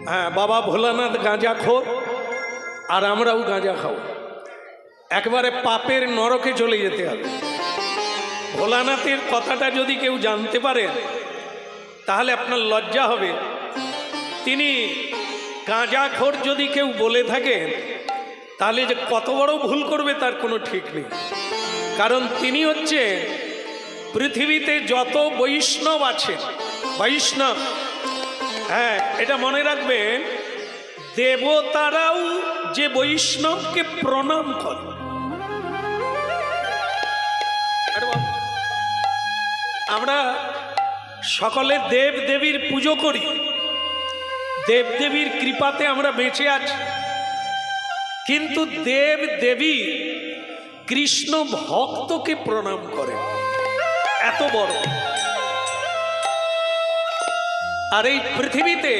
হ্যাঁ, বাবা ভোলানাথ গাঁজাখোর আর আমরাও গাঁজা খাও, একবারে পাপের নরকে চলে যেতে হবে। ভোলানাথের কথাটা যদি কেউ জানতে পারেন তাহলে আপনার লজ্জা হবে। তিনি গাঁজাখোর যদি কেউ বলে থাকেন তাহলে যে কত বড় ভুল করবে তার কোনো ঠিক নেই। কারণ তিনি হচ্ছে পৃথিবীতে যত বৈষ্ণব আছে, বৈষ্ণব, হ্যাঁ এটা মনে রাখবেন, দেবতারাও যে বৈষ্ণবকে প্রণাম করে। আমরা সকলে দেব দেবীর পুজো করি, দেব দেবীর কৃপাতে আমরা বেঁচে আছি, কিন্তু দেব দেবী কৃষ্ণ ভক্তকে প্রণাম করে, এত বড়। আর এই পৃথিবীতে